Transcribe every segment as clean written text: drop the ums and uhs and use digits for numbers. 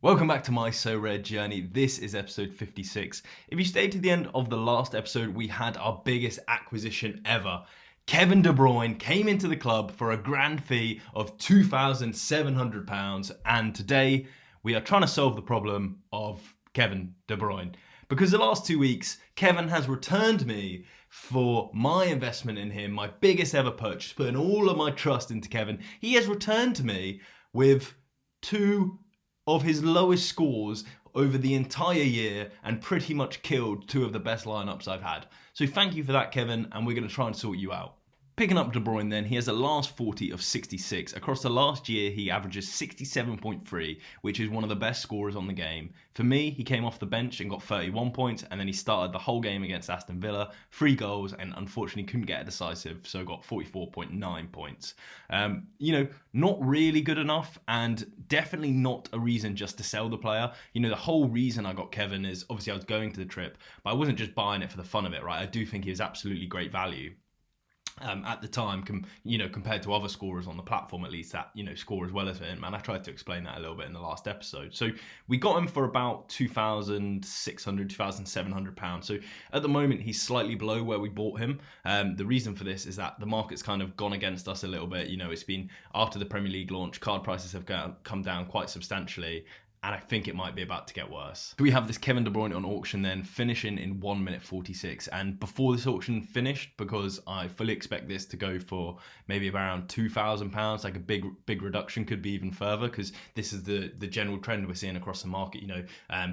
Welcome back to My Sorare Journey. This is episode 56. If you stayed to the end of the last episode, we had our biggest acquisition ever. Kevin De Bruyne came into the club for a grand fee of £2,700, and today we are trying to solve the problem of Kevin De Bruyne. Because the last 2 weeks, Kevin has returned me for my investment in him, my biggest ever purchase, putting all of my trust into Kevin. He has returned to me with two of his lowest scores over the entire year and pretty much killed two of the best lineups I've had. So thank you for that, Kevin, and we're going to try and sort you out. Picking up De Bruyne then, he has a last 40 of 66. Across the last year, he averages 67.3, which is one of the best scorers on the game. For me, he came off the bench and got 31 points, and then he started the whole game against Aston Villa, 3 goals, and unfortunately couldn't get a decisive, so got 44.9 points. Not really good enough, and definitely not a reason just to sell the player. The whole reason I got Kevin is obviously I was going to the trip, but I wasn't just buying it for the fun of it, right? I do think he was absolutely great value. At the time, compared to other scorers on the platform, at least that score as well as him, and I tried to explain that a little bit in the last episode. So we got him for about £2,700. So at the moment, he's slightly below where we bought him. The reason for this is that the market's kind of gone against us a little bit. It's been after the Premier League launch, card prices have come down quite substantially. And I think it might be about to get worse. So we have this Kevin De Bruyne on auction then, finishing in 1 minute 46. And before this auction finished, because I fully expect this to go for maybe around £2,000, like a big reduction, could be even further, because this is the general trend we're seeing across the market.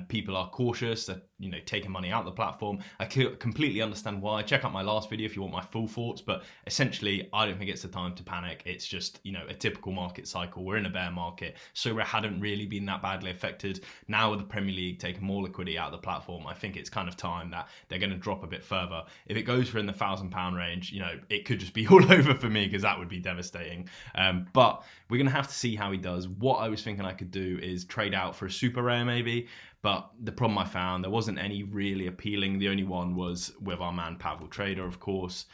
People are cautious, they're taking money out of the platform. I completely understand why. Check out my last video if you want my full thoughts, but essentially I don't think it's the time to panic. It's just a typical market cycle. We're in a bear market. Sorare hadn't really been that badly affected. Now with the Premier League taking more liquidity out of the platform, I think it's kind of time that they're going to drop a bit further. If it goes for in the £1,000 range, it could just be all over for me, because that would be devastating. But we're going to have to see how he does. What I was thinking I could do is trade out for a super rare maybe, but the problem I found, there wasn't any really appealing. The only one was with our man Pavel Trader, of course.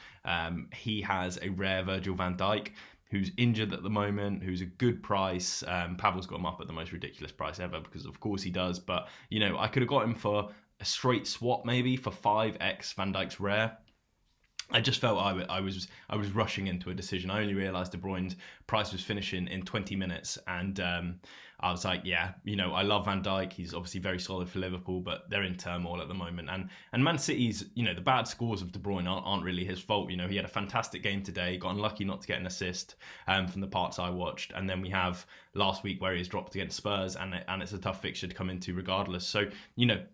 He has a rare Virgil van Dijk, who's injured at the moment, who's a good price. Pavel's got him up at the most ridiculous price ever, because of course he does. But, I could have got him for a straight swap maybe for 5x Van Dijk's rare. I just felt I was rushing into a decision. I only realised De Bruyne's price was finishing in 20 minutes, and I was like, yeah, I love Van Dijk. He's obviously very solid for Liverpool, but they're in turmoil at the moment. And Man City's, the bad scores of De Bruyne aren't really his fault. He had a fantastic game today, got unlucky not to get an assist from the parts I watched, and then we have last week where he's dropped against Spurs, and it's a tough fixture to come into regardless. So,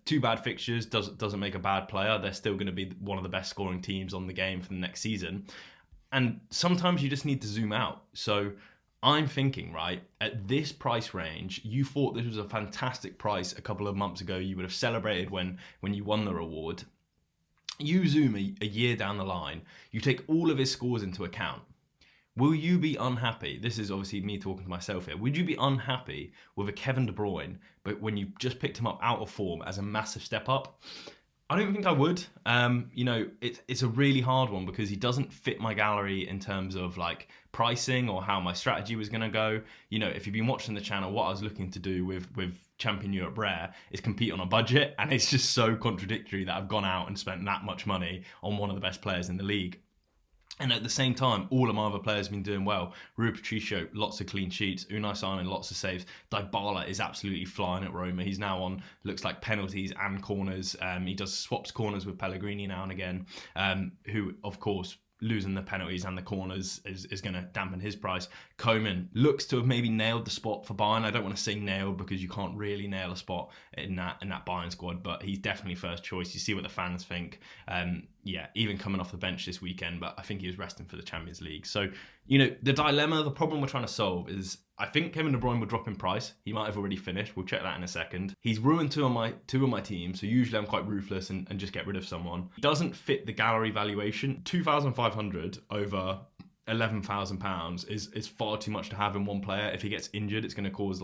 two bad fixtures doesn't make a bad player. They're still going to be one of the best scoring teams on the game for the next season. And sometimes you just need to zoom out. So I'm thinking, right, at this price range, you thought this was a fantastic price a couple of months ago. You would have celebrated when you won the reward. You zoom a year down the line, you take all of his scores into account. Will you be unhappy? This is obviously me talking to myself here. Would you be unhappy with a Kevin De Bruyne, but when you just picked him up out of form as a massive step up? I don't think I would. It's a really hard one, because he doesn't fit my gallery in terms of like pricing or how my strategy was going to go. If you've been watching the channel, what I was looking to do with Champion Europe Rare is compete on a budget, and it's just so contradictory that I've gone out and spent that much money on one of the best players in the league. And at the same time, all of my other players have been doing well. Rui Patricio, lots of clean sheets. Unai Simon, lots of saves. Dybala is absolutely flying at Roma. He's now on, looks like, penalties and corners. He does swaps corners with Pellegrini now and again, who, of course, losing the penalties and the corners is going to dampen his price. Koeman looks to have maybe nailed the spot for Bayern. I don't want to say nailed, because you can't really nail a spot in that Bayern squad, but he's definitely first choice. You see what the fans think. Even coming off the bench this weekend, but I think he was resting for the Champions League. So, the dilemma, the problem we're trying to solve is, I think Kevin De Bruyne will drop in price. He might have already finished. We'll check that in a second. He's ruined two of my teams, so usually I'm quite ruthless and just get rid of someone. He doesn't fit the gallery valuation. 2,500 over £11,000 is far too much to have in one player. If he gets injured, it's going to cause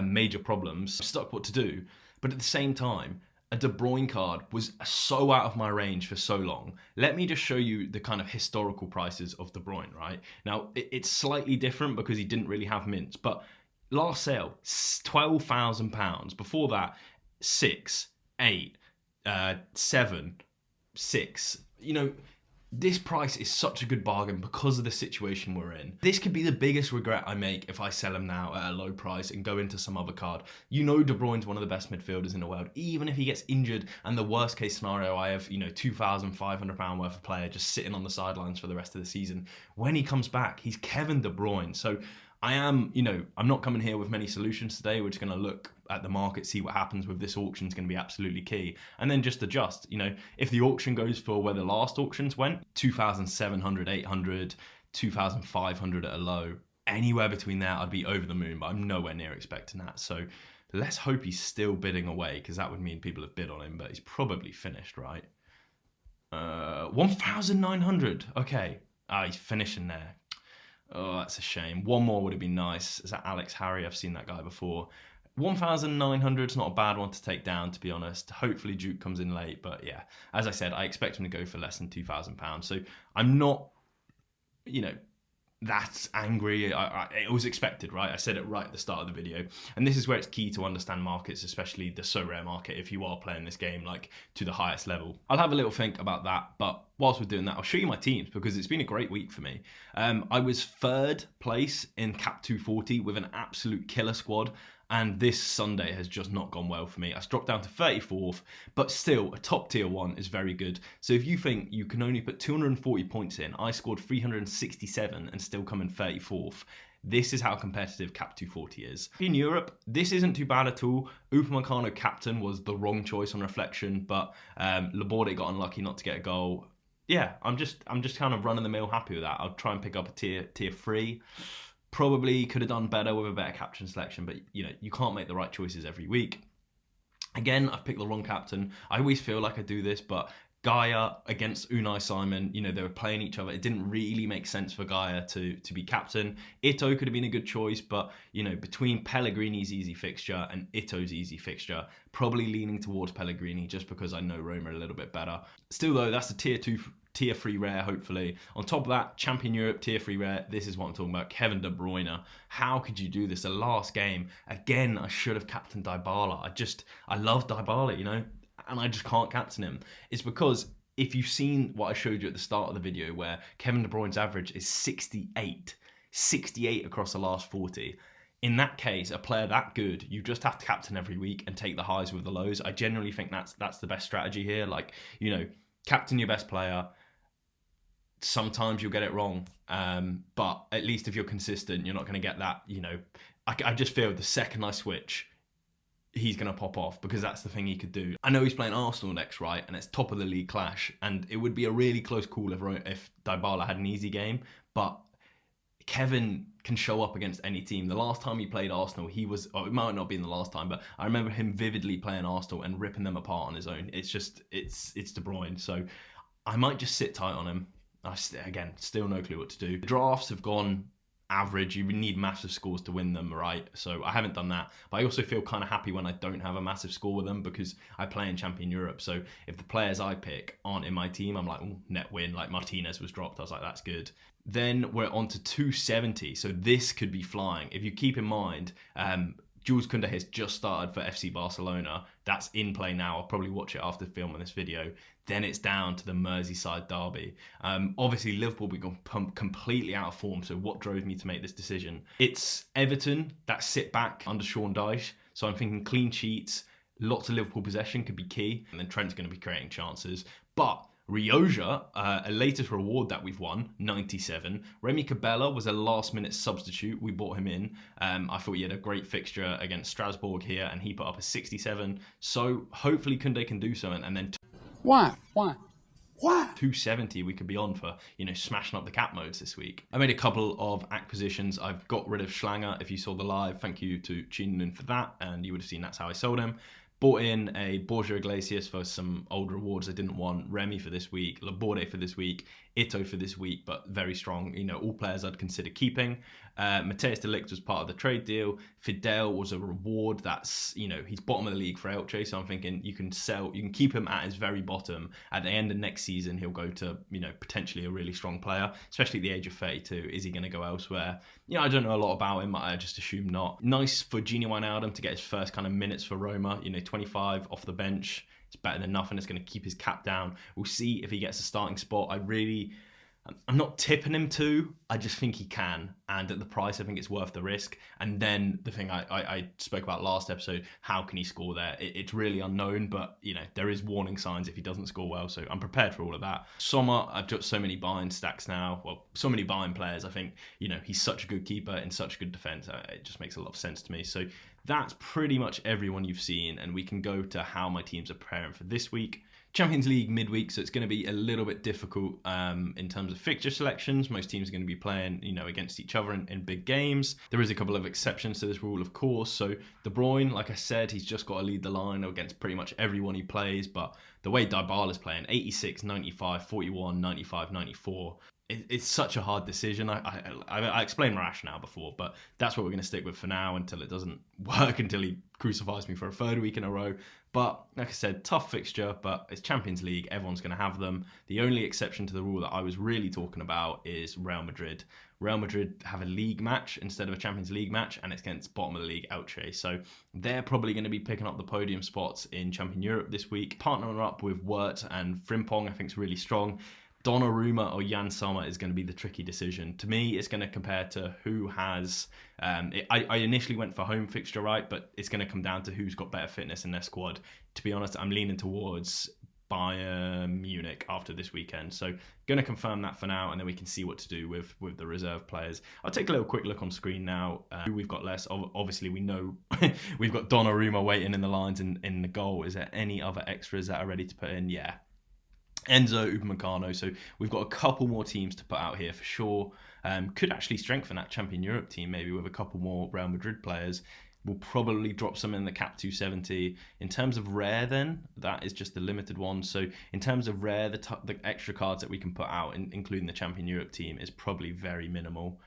major problems. I'm stuck what to do. But at the same time, a De Bruyne card was so out of my range for so long. Let me just show you the kind of historical prices of De Bruyne, right? Now, it's slightly different because he didn't really have mints, but Last sale, £12,000. Before that, 6, 8, 7, 6. You know, this price is such a good bargain because of the situation we're in. This could be the biggest regret I make if I sell him now at a low price and go into some other card. You know, De Bruyne's one of the best midfielders in the world. Even if he gets injured, and the worst case scenario, I have, you know, £2,500 worth of player just sitting on the sidelines for the rest of the season. When he comes back, he's Kevin De Bruyne. So I am, you know, I'm not coming here with many solutions today. We're just going to look at the market, see what happens with this auction is going to be absolutely key. And then just adjust, you know, if the auction goes for where the last auctions went, 2,700, 800, 2,500 at a low, anywhere between there, I'd be over the moon, but I'm nowhere near expecting that. So let's hope he's still bidding away, because that would mean people have bid on him, but he's probably finished, right? 1,900. Okay. He's finishing there. Oh, that's a shame. One more would have been nice. Is that Alex Harry? I've seen that guy before. 1,900 is not a bad one to take down, to be honest. Hopefully Duke comes in late, but yeah, as I said, I expect him to go for less than £2,000. So I'm not, you know, that's angry. It was expected, right? I said it right at the start of the video. And this is where it's key to understand markets, especially the Sorare market, if you are playing this game like to the highest level. I'll have a little think about that, but whilst we're doing that, I'll show you my teams, because it's been a great week for me. I was 3rd place in Cap 240 with an absolute killer squad. And this Sunday has just not gone well for me. I dropped down to 34th, but still a top tier 1 is very good. So if you think you can only put 240 points in, I scored 367 and still come in 34th. This is how competitive Cap 240 is. In Europe, this isn't too bad at all. Upamecano captain was the wrong choice on reflection, but Laborde got unlucky not to get a goal. Yeah, I'm just kind of running the mill happy with that. I'll try and pick up a tier 3. Probably could have done better with a better captain selection, but you know, you can't make the right choices every week. Again, I've picked the wrong captain. I always feel like I do this, but Gaia against Unai Simon, you know, they were playing each other. It didn't really make sense for Gaia to be captain. Ito could have been a good choice, but, you know, between Pellegrini's easy fixture and Ito's easy fixture, probably leaning towards Pellegrini just because I know Roma a little bit better. Still, though, that's a tier 3 rare, hopefully. On top of that, Champion Europe, tier 3 rare. This is what I'm talking about. Kevin De Bruyne. How could you do this? The last game. Again, I should have captained Dybala. I love Dybala, you know, and I just can't captain him. It's because if you've seen what I showed you at the start of the video, where Kevin De Bruyne's average is 68 across the last 40. In that case, a player that good, you just have to captain every week and take the highs with the lows. I generally think that's the best strategy here. Like, you know, captain your best player. Sometimes you'll get it wrong, but at least if you're consistent, you're not going to get that, you know. I just feel the second I switch, he's going to pop off, because that's the thing he could do. I know he's playing Arsenal next, right, and it's top of the league clash, and it would be a really close call if Dybala had an easy game, but Kevin can show up against any team. The last time he played Arsenal, it might not be the last time, but I remember him vividly playing Arsenal and ripping them apart on his own. It's De Bruyne, so I might just sit tight on him. Again, still no clue what to do. The drafts have gone average. You need massive scores to win them, right? So I haven't done that. But I also feel kind of happy when I don't have a massive score with them, because I play in Champion Europe. So if the players I pick aren't in my team, I'm like, oh, net win. Like Martinez was dropped. I was like, that's good. Then we're on to 270. So this could be flying. If you keep in mind, Jules Koundé has just started for FC Barcelona. That's in play now. I'll probably watch it after filming this video. Then it's down to the Merseyside derby. Obviously, Liverpool will be completely out of form. So what drove me to make this decision? It's Everton that sit back under Sean Dyche. So I'm thinking clean sheets, lots of Liverpool possession could be key. And then Trent's going to be creating chances. But Rioja, a latest reward that we've won, 97. Remy Cabella was a last-minute substitute. We bought him in. I thought he had a great fixture against Strasbourg here, and he put up a 67. So hopefully Koundé can do something, and then Why? 270 we could be on for, you know, smashing up the cap modes this week. I made a couple of acquisitions. I've got rid of Schlanger. If you saw the live, thank you to tuning in for that, and you would have seen that's how I sold him. Bought in a Borja Iglesias for some old rewards I didn't want. Remy for this week. Laborde for this week. Ito for this week, but very strong. You know, all players I'd consider keeping. Mateus de Ligt was part of the trade deal. Fidel was a reward. That's, he's bottom of the league for Elche. So I'm thinking you can keep him at his very bottom. At the end of next season, he'll go to, potentially a really strong player, especially at the age of 32. Is he going to go elsewhere? I don't know a lot about him. I just assume not. Nice for Gini Wijnaldum to get his first kind of minutes for Roma. 25 off the bench. It's better than nothing. It's going to keep his cap down. We'll see if he gets a starting spot. I'm not tipping him to. I just think he can. And at the price, I think it's worth the risk. And then the thing I spoke about last episode, how can he score there? It's really unknown, but, there is warning signs if he doesn't score well. So I'm prepared for all of that. Sommer, I've got so many buying stacks now. Well, so many buying players. I think, he's such a good keeper and such a good defence. It just makes a lot of sense to me. So that's pretty much everyone you've seen. And we can go to how my teams are preparing for this week. Champions League midweek, so it's going to be a little bit difficult in terms of fixture selections. Most teams are going to be playing, against each other in big games. There is a couple of exceptions to this rule, of course. So De Bruyne, like I said, he's just got to lead the line against pretty much everyone he plays. But the way Dybala's playing, 86, 95, 41, 95, 94. It's such a hard decision. I explained my rationale before, but that's what we're going to stick with for now until it doesn't work, until he crucifies me for a third week in a row. But like I said, tough fixture, but it's Champions League. Everyone's going to have them. The only exception to the rule that I was really talking about is Real Madrid. Real Madrid have a league match instead of a Champions League match, and it's against bottom of the league Elche. So they're probably going to be picking up the podium spots in Champion Europe this week. Partnering up with Wirtz and Frimpong, I think is really strong. Donnarumma or Jan Sommer is going to be the tricky decision. To me, it's going to compare to who has... I initially went for home fixture, right? But it's going to come down to who's got better fitness in their squad. To be honest, I'm leaning towards Bayern Munich after this weekend. So going to confirm that for now, and then we can see what to do with the reserve players. I'll take a little quick look on screen now. Who we've got less. Obviously, we know we've got Donnarumma waiting in the lines in the goal. Is there any other extras that are ready to put in? Yeah. Enzo Upamecano. So we've got a couple more teams to put out here for sure. Could actually strengthen that Champion Europe team maybe with a couple more Real Madrid players. We'll probably drop some in the cap 270. In terms of rare then, that is just the limited one. So in terms of rare, the extra cards that we can put out, including the Champion Europe team, is probably very minimal.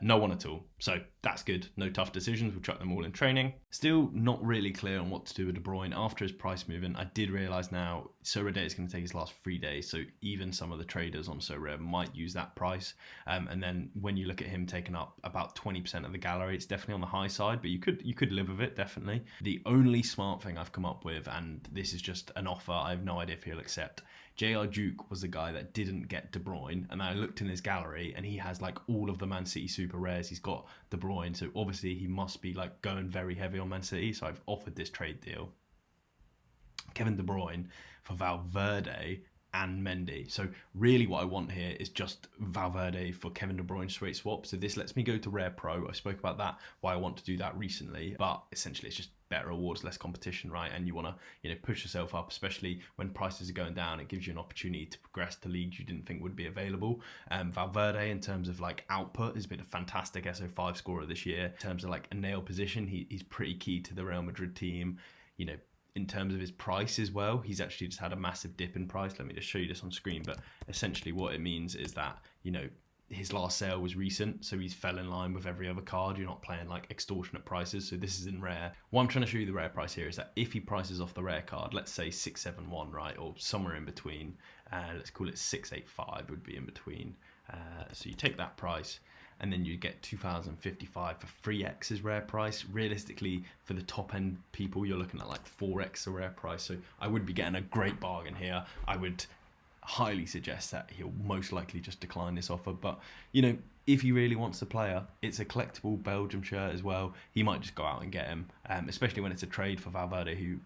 No one at all. So that's good. No tough decisions. We'll chuck them all in training. Still not really clear on what to do with De Bruyne after his price movement. I did realise now Sorare is going to take his last 3 days. So even some of the traders on Sorare might use that price. And then when you look at him taking up about 20% of the gallery, it's definitely on the high side, but you could live with it, definitely. The only smart thing I've come up with, and this is just an offer, I have no idea if he'll accept. JR Duke was the guy that didn't get De Bruyne, and I looked in his gallery and he has like all of the Man City super rares. He's got De Bruyne, so obviously he must be like going very heavy on Man City. So I've offered this trade deal. Kevin De Bruyne for Valverde and Mendy. So really what I want here is just Valverde for Kevin De Bruyne straight swap. So this lets me go to Rare Pro. I spoke about that, why I want to do that recently, but essentially it's just better rewards, less competition, right? And you want to, push yourself up, especially when prices are going down. It gives you an opportunity to progress to leagues you didn't think would be available. Valverde, in terms of like output, has been a fantastic SO5 scorer this year. In terms of like a nail position, he's pretty key to the Real Madrid team. In terms of his price as well, he's actually just had a massive dip in price. Let me just show you this on screen. But essentially what it means is that, his last sale was recent, so he's fell in line with every other card. You're not playing like extortionate prices, so this is in rare. What I'm trying to show you the rare price here is that if he prices off the rare card, let's say 671, right, or somewhere in between, let's call it 685 would be in between. So you take that price, and then you get 2,055 for 3x's rare price. Realistically, for the top end people, you're looking at like 4x the rare price. So I would be getting a great bargain here. I would highly suggest that he'll most likely just decline this offer. But, if he really wants the player, it's a collectible Belgium shirt as well. He might just go out and get him, especially when it's a trade for Valverde, who,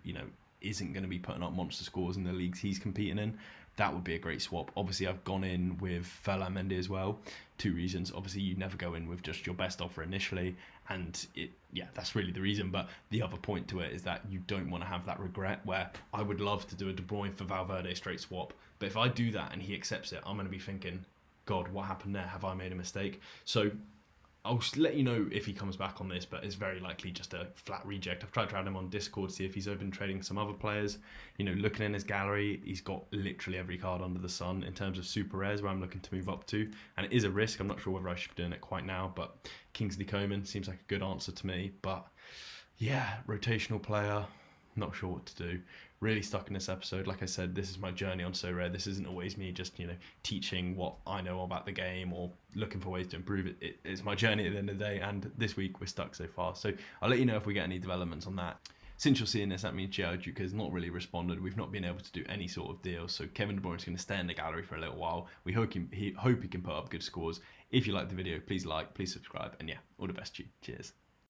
isn't going to be putting up monster scores in the leagues he's competing in. That would be a great swap. Obviously, I've gone in with Ferland Mendy as well. 2 reasons. Obviously, you never go in with just your best offer initially. And that's really the reason. But the other point to it is that you don't want to have that regret where I would love to do a De Bruyne for Valverde straight swap. But if I do that and he accepts it, I'm going to be thinking, God, what happened there? Have I made a mistake? So I'll let you know if he comes back on this, but it's very likely just a flat reject. I've tried to add him on Discord to see if he's open trading some other players. You know, looking in his gallery, he's got literally every card under the sun in terms of super rares where I'm looking to move up to. And it is a risk. I'm not sure whether I should be doing it quite now, but Kingsley Coman seems like a good answer to me. But yeah, rotational player, not sure what to do. Really stuck in this episode. Like I said, this is my journey on Sorare. This isn't always me just, you know, teaching what I know about the game or looking for ways to improve it. It's my journey at the end of the day, and this week we're stuck so far. So I'll let you know if we get any developments on that. Since you're seeing this, that means Joao Duke has not really responded. We've not been able to do any sort of deal. So Kevin De Bruyne is going to stay in the gallery for a little while. We hope he can put up good scores. If you like the video, please like, please subscribe, and yeah, all the best to you. Cheers.